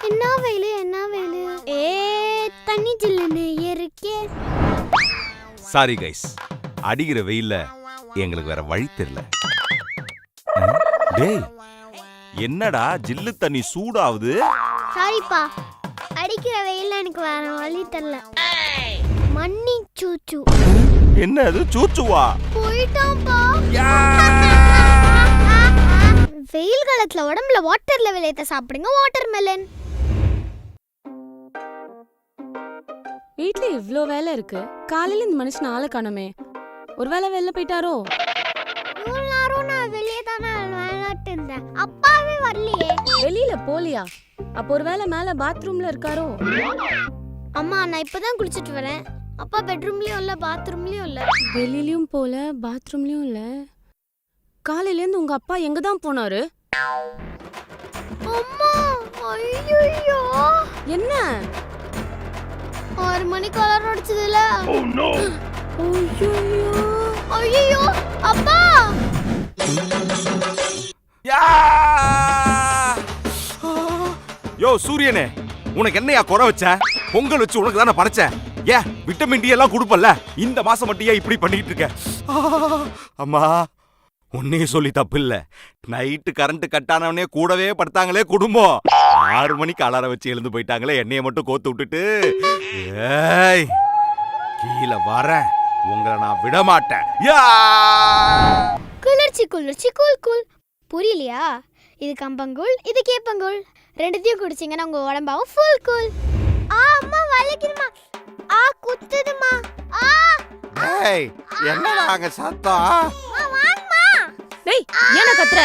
என்ன வெயிலு என்ன வெயிலு. தண்ணி ஜில்லுன்னு இருக்கே. சாரி கைஸ், அடிக்கிற வெயில்ல எங்களுக்கு வேற வழி தெரியல. டேய் என்னடா ஜில்லு தண்ணி சூடாவுது? சாரிப்பா, அடிக்கிற வெயில்ல எனக்கு வேற வழி தெரியல. மண்ணி சூச்சு. என்ன அது சூச்சுவா? போயிட்டாம்பா. வெயில் காலத்துல உடம்புல வாட்டர் லெவல் ஏத்த சாப்பிடுங்க, வாட்டர் மெலன். வீட்ல இவ்ளோ வேலை இருக்கு, காலையில இந்த மனுஷன் ஆளை காணோமே. ஒருவேளை வெளில போயிட்டாரோ? இவ்வளவு நேரம் நான் வெளியே தானே விளையாட்டு இருந்தேன், அப்பாவே வரலையே. வெளியில போலியா? அப்போ ஒருவேளை மேல பாத்ரூம்ல இருக்காரோ? அம்மா நான் இப்பதான் குளிச்சிட்டு வரேன். அப்பா பெட்ரூம்லயும் இல்ல, பாத்ரூம்லயும் இல்ல. வெளியிலயும் போல, பாத்ரூம்லயும் இல்ல. காலையில இருந்து உங்க அப்பா எங்க தான் போனாரு? அம்மா ஐயோ, என்ன 6 மணிக்கு அலாரம் அடிச்சதுல. ஐயோ அப்பா. யோ சூரியனே, உனக்கு என்னையா குறை வச்ச? பொங்கல் வச்சு உனக்கு தானே படைச்சேன். ஏன் விட்டமின் டி எல்லாம் கொடுப்பல்ல, இந்த மாசம் மட்டும் ஏன் இப்படி பண்ணிட்டு இருக்க? அம்மா உன்னையே சொல்லி தப்பு இல்ல. நைட்டு கரண்ட் கட் ஆனவனே கூடவே படுத்தாங்களே குடும்பம். 6 மணிக்கு அலாரம் வச்சு எழுந்து போயிட்டாங்களே, என்னைய மட்டும் கோத்து விட்டுட்டு. ஏய் கீழே வரேன், உங்களை நான் விட மாட்டேன். குளிர்ச்சி குளிர்ச்சி கூல் கூல். புரியலையா? இது கம்பங்கூழ், இது கேப்பங்கூழ். ரெண்டுத்தையும் குடிச்சிங்கன்னா உங்க உடம்பாவும் ஃபுல் கூல். அம்மா வலிக்குதுமா, குத்துதுமா. ஏய் என்னடா அங்க சத்தம்? டேய் என்ன கத்துற?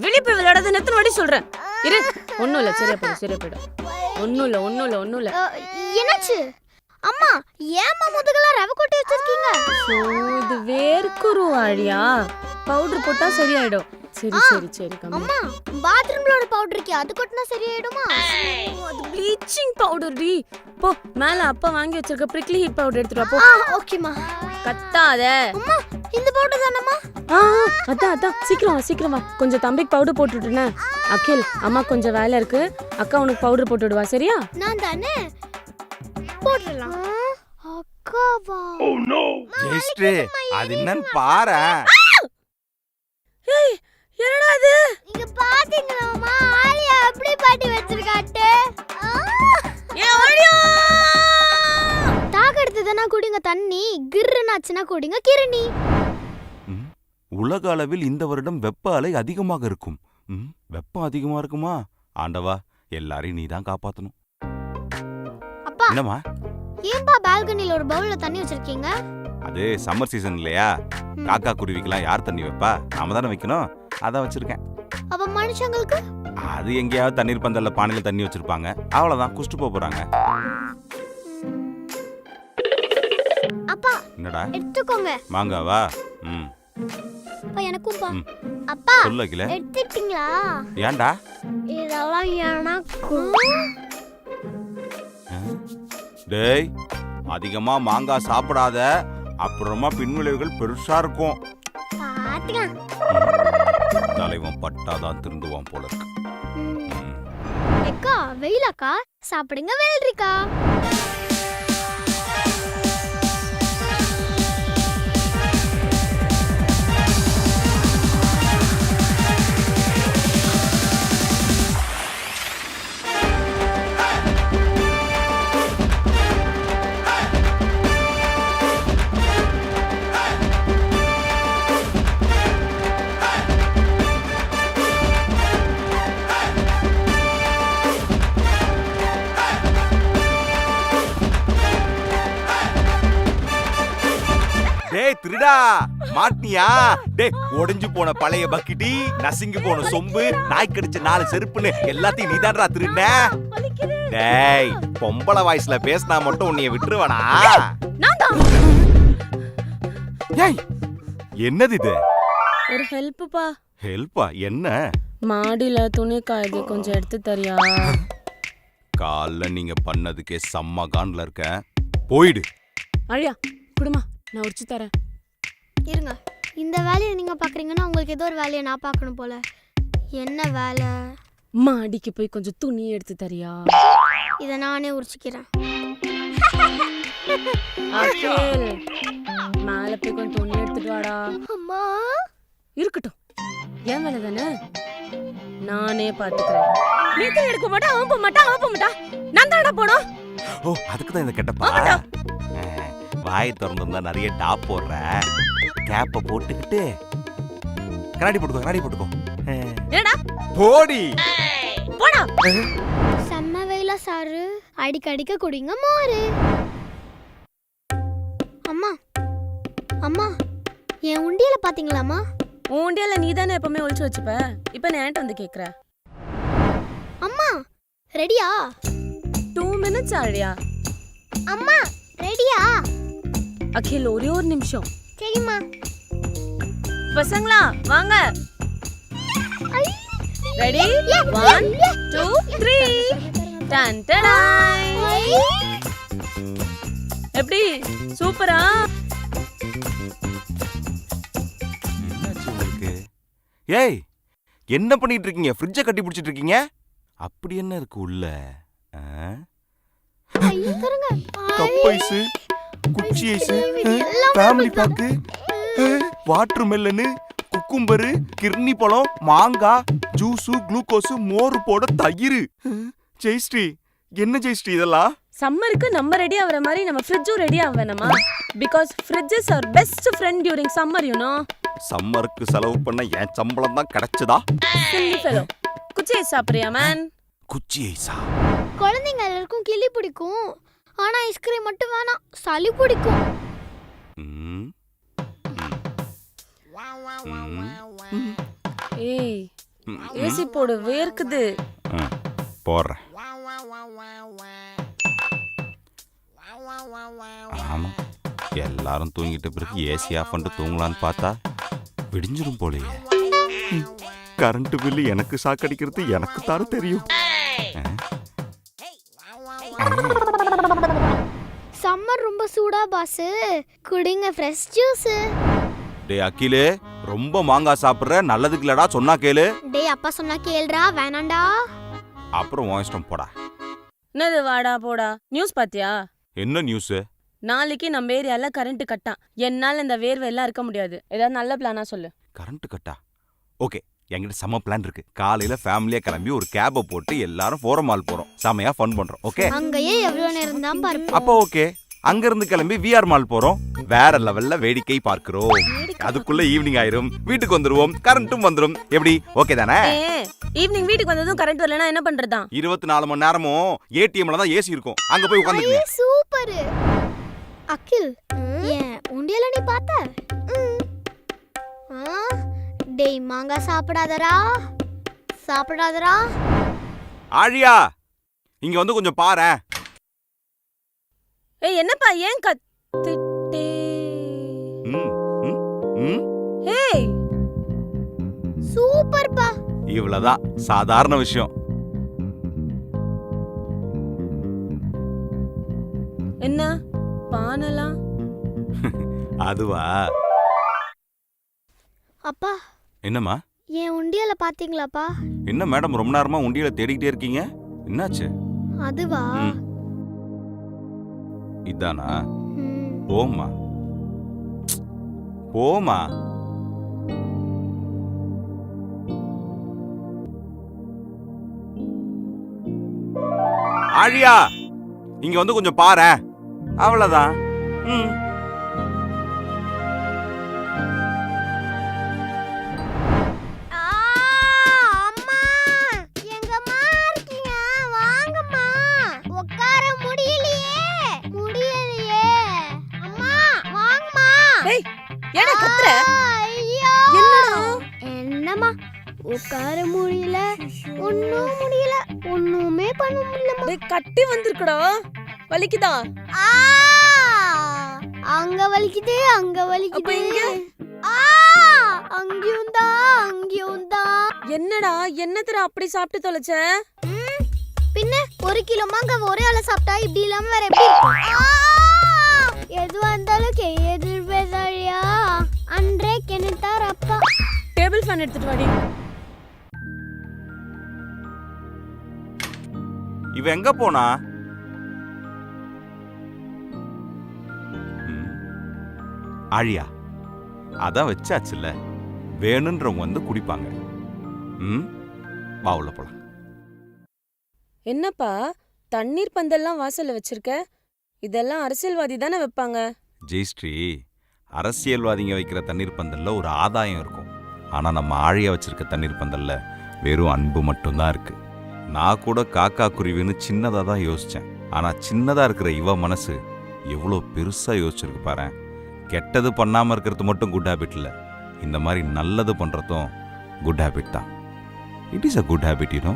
வெளிய போய் விளையாடாத, எத்தனை வாட்டி சொல்றேன். இரு, ஒண்ணும் இல்ல, சரியா போயிடும் சரியா போயிடும். ஒண்ணும் இல்ல. என்னாச்சு அம்மா? ஏம்மா முதுகெல்லாம் ரவை கொட்டி வச்சிருக்கீங்க? இது வேர்க்குரு ஆழியா, பவுடர் போட்டா சரியாயிடும். சரி அம்மா பாத்ரூம்ல ஒரு பவுடர் இருக்கே, அது கொட்டினா சரியாயிடுமா? அது ப்ளீச்சிங் பவுடர் டி. போ மேல அப்பா வாங்கி வச்சிருக்க பிரிக்லி ஹீட் பவுடர் எடுத்துட்டு வா போ. ஓகேமா. கத்தாத அம்மா, இந்த பவுடர் தானம்மா? அதான் சீக்கிரம் வா. கொஞ்சம் தம்பிக்கு பவுடர் போட்டு விட்டுனே. அகில், அம்மா கொஞ்சம் வேலை இருக்கு, அக்கா உனக்கு பவுடர் போட்டு விடுவா, சரியா? நான் தானே போடலாம். அக்காவா? ஓ நோ ஜெஸ்ட்ரே, அது என்னன்னு பாரு. ஏய் என்னடா இது? இங்க பாத்தீங்களாமா, ஆலியா அப்படி பாட்டி வச்சிருக்காட்டு. ஏ ஆலியா, தாக எடுத்ததனா குடிங்க தண்ணி, கிர்ருனாச்சுனா குடிங்க கிருணி. உலக அளவில் இந்த வருடம் வெப்ப அலை அதிகமாக இருக்கும். வெப்பம் அதிகமா இருக்குமா? ஆண்டவா, எல்லாரையும் நீ தான் காப்பாத்தணும். அப்பா என்னம்மா? ஏன்பா பால்கனில ஒரு பவுல்ல தண்ணி வச்சிருக்கீங்க? அது சம்மர் சீசன் இல்லையா, காக்கா குருவிக்கெல்லாம் யார் தண்ணி வைப்பா? நாம தானே வைக்கணும், அதான் வச்சிருக்கேன். அப்ப மனுஷங்களுக்கு? அது எங்கேயாவது தண்ணீர் பந்தல்ல பானையில தண்ணி வச்சிருப்பாங்க, அவ்வளவுதான், குடிச்சிட்டு போறாங்க. அப்பா என்னடா எடுத்துக்கோங்க. மாங்காவா? அப்பா எனக்கும்பா. அப்பா சொல்லல, எடுத்துட்டீங்களா? ஏன்டா? இதெல்லாம் எனக்கு. டேய் அதிகமா மாங்காய் சாப்பிடாத, அப்புறமா பின்விளைவுகள் பெருசா இருக்கும். பாத்துக்கலாம். தலைவன் பட்டாதான் திருந்துவான் போல இருக்கு. அக்கா வெயிலாக்கா, சாப்பிடுங்க வெள்ளரிக்கா. டேய் திருடா, மாட்டியா? டேய் உடைஞ்சு போன பழைய பக்கிட்டி, நசுங்கி போன சொம்பு, நாய் கடிச்ச 4 செருப்புன்னு எல்லாத்தையும் நீதான்டா திருடுன. டேய் பொம்பளை வாய்ஸ்ல பேசினா மட்டும் உன்னைய விட்டுருவானா? ஏய் என்னது இது? ஒரு ஹெல்ப்பா. ஹெல்ப்பா? என்ன? மாடியில துணி காயுது, கொஞ்சம் எடுத்து தரியா? காலைல நீங்க பண்ணதுக்கே செம்ம கான்ல இருக்க, போயிடு. அழியா குடுமா, நான் உரிச்சு தரேன். இருங்க, இந்த வேலையை நீங்க பாக்குறீங்கன்னா உங்களுக்கு ஏதோ ஒரு வேலையை நான் பார்க்கணும் போல. என்ன வேலை? மாடிக்கு போய் கொஞ்சம் துணி எடுத்து தரியா? இதை நானே உரிச்சுக்கிறேன். அகில், மேல போய் கொஞ்சம் துணி எடுத்துட்டு வாடா. அம்மா இருக்கட்டும், என் வேலை தானே, நானே பாத்துக்கிறேன். நீ துணி எடுக்க மாட்டா, அவன் போக மாட்டா, அவன் போக மாட்டா, நான் தானடா போனோம். ஓ அதுக்கு தான் இந்த கெட்டப்பா. வாய் திறந்திருந்தா நிறைய டாப் போடுற, கேப்ப போட்டுக்கிட்டு கண்ணாடி போட்டுக்கோ. ஏடா போடி போடா. செம்ம வெயிலா சாரு, அடிக்க குடிங்க மோரு. அம்மா அம்மா, என் உண்டியல பாத்தீங்களாமா? உன் உண்டியல நீ தானே எப்பவுமே ஒளிச்சு வச்சுப்ப, இப்ப நான் என்கிட்ட வந்து கேக்குற. அம்மா ரெடியா? 2 minutes ஆழியா? அம்மா ரெடியா? அகில் ஒரே ஒரு நிமிஷம். சரிம்மா. பசங்களா வாங்க. ரெடி? 1 2 3. டன் டடாய். எப்படி சூப்பரா? என்னாச்சு உங்களுக்கு? ஏய் என்ன பண்ணிட்டு இருக்கீங்க? ஃப்ரிட்ஜை கட்டி பிடிச்சிட்டு இருக்கீங்க? அப்படி என்ன இருக்கு உள்ள? கப் ஐஸ், குச்சி ice, family pack, water melon, cucumber, கிர்னி பழம், மாங்காய், ஜூஸ், குளுக்கோஸ், மோர் போட தயிர். ஜெயஸ்ரீ என்ன ஜெயஸ்ரீ இதெல்லாம்? சம்மருக்கு நம்ம ரெடி ஆவற மாதிரி நம்ம ஃப்ரிட்ஜும் ready ஆவேனமா? because fridge is our best friend during summer, you know. சம்மருக்கு செலவு பண்ண என் சம்பளம் தான் கிடைச்சதா? silly fellow. குச்சி ஐஸ் சாப்பிடுறியா man? குச்சி ஐஸா? குழந்தைங்க எல்லாருக்கும் கிளி பிடிக்கும், ஆனா ஐஸ்கிரீம் மட்டும் வேணாம், சளி பிடிக்கும். ஏய் ஏசி போடு, வேர்க்குது. போடுறேன். ஆமா, எல்லாரும் தூங்கிட்ட பிறகு ஏசி ஆஃப் பண்ணிட்டு தூங்கலான்னு பார்த்தா விடிஞ்சிரும் போலயே. கரண்ட் பில்லு எனக்கு சாக்கடிக்கிறது எனக்கு தானே தெரியும். சம்மர் ரொம்ப சூடா பாஸ், குடிங்க ஃப்ரெஷ் ஜூஸ். டே அகிலே, ரொம்ப மாங்காய் சாப்பிடுற, நல்லதுக்கு இல்லடா, சொன்னா கேளு. டேய் அப்பா சொன்னா கேளுடா, வேணாண்டா. அப்புறம் உன் இஷ்டம் போடா. என்னது வாடா போடா? நியூஸ் பாத்தியா? என்ன நியூஸ்? நாளைக்கு நம்ம ஏரியால கரண்ட் கட்டான். என்னால இந்த வேர்வை எல்லாம் இருக்க முடியாது. ஏதாவது நல்ல பிளானா சொல்லு. கரண்ட் கட்டா? ஓகே, என்கிட்ட செம்ம பிளான் இருக்கு. காலையில ஃபேமிலியா கிளம்பி ஒரு கேபை போட்டு எல்லாரும் ஃபோரம் மால் போறோம், செமையா ஃபன் பண்றோம். ஓகே, அங்கேயே எவ்வளவு நேரம் தான் பார்ப்போம். அப்போ ஓகே, அங்க இருந்து கிளம்பி விஆர் மால் போறோம், வேற லெவல்ல வேடிக்கை பார்க்கிறோம். அதுக்குள்ள ஈவினிங் ஆயிரும், வீட்டுக்கு வந்துருவோம், கரண்ட்டும் வந்துரும். எப்படி, ஓகே தானே? ஈவினிங் வீட்டுக்கு வந்ததும் கரண்ட் வரலனா என்ன பண்றதா? 24 மணி நேரமும் ஏடிஎம்ல தான் ஏசி இருக்கும், அங்க போய் உட்காந்துங்க. சூப்பர். அகில், ஏன் உண்டியல நீ பார்த்த? டேய் மாங்காய் சாப்பிடாதடா, சாப்பிடாதடா. ஆழியா, இங்க வந்து கொஞ்சம் பாரு. ஏய் என்னப்பா ஏன் கத்திட்டே? ஏய் சூப்பர்ப்பா. இவ்வளவுதான், சாதாரண விஷயம். என்ன பானலாம்? அதுவா? அப்பா என்னம்மா? என் உண்டியல பாத்தீங்களாப்பா? என்ன மேடம் ரொம்ப நேரமா உண்டியல தேடிக்கிட்டே இருக்கீங்க, என்னாச்சு? அதுவா? இதானா? போமா போமா. ஆழியா, இங்க வந்து கொஞ்சம் பாரு. அவ்வளவுதான். என்னம்மா உட்கார முடியல, ஒண்ணும் முடியல, ஒண்ணுமே பண்ண முடியல. கட்டி வந்திருக்கடா, வலிக்குதா? அங்க வலிக்குது, அங்க வலிக்குது, அங்கேயும் தான். என்னடா என்னத்தர அப்படி சாப்பிட்டு தொலைச்ச? பின்ன 1 கிலோ மாங்காய் ஒரே ஆள சாப்பிட்டா இப்படி இல்லாம வேற எப்படி இருக்கும்? எது வந்தாலும் எதிர் பேசாழியா, அன்றே கெனித்தார் அப்பா. டேபிள் ஃபேன் எடுத்துட்டு வாடி. இவ எங்க போனா? ஆழியா, அதான் வச்சாச்சுல்ல, வேணுன்றவங்க வந்து குடிப்பாங்க. வா உள்ள போலாம். என்னப்பா தண்ணீர் பந்தல்லாம் வாசல்ல வச்சிருக்க? இதெல்லாம் அரசியல்வாதி தானே வைப்பாங்க. ஜெயஸ்ரீ, அரசியல்வாதிங்க வைக்கிற தண்ணீர் பந்தல்ல ஒரு ஆதாயம் இருக்கும். ஆனா நம்ம ஆழியா வச்சிருக்க தண்ணீர் பந்தல்ல வெறும் அன்பு மட்டும்தான் இருக்கு. நான் கூட காக்கா குருவின்னு சின்னதா தான் யோசிச்சேன். ஆனா சின்னதா இருக்கிற இவ மனசு எவ்வளோ பெருசா யோசிச்சிருக்கு பாரு. கெட்டது பண்ணாம இருக்கிறது மட்டும் குட் ஹேபிட் இல்லை, இந்த மாதிரி நல்லது பண்றதும் குட் ஹேபிட் தான். It is a good habit, you know.